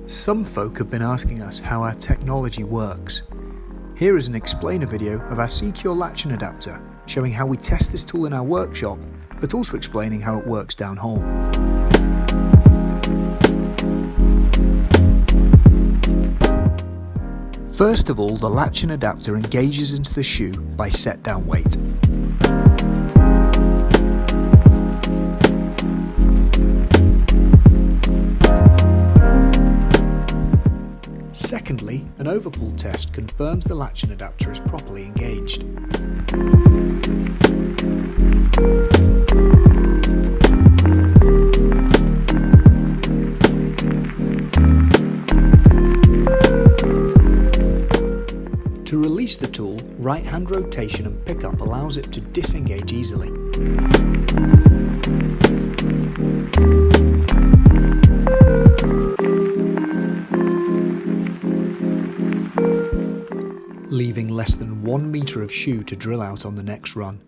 Some folk have been asking us how our technology works. Here is an explainer video of our SeaCure Latch-in Adaptor, showing how we test this tool in our workshop, but also explaining how it works downhole. First of all, the Latch-in Adaptor engages into the shoe by set-down weight. Secondly, an overpull test confirms the Latch-in Adaptor is properly engaged. To release the tool, right-hand rotation and pickup allows it to disengage easily. Leaving less than 1 metre of shoe to drill out on the next run.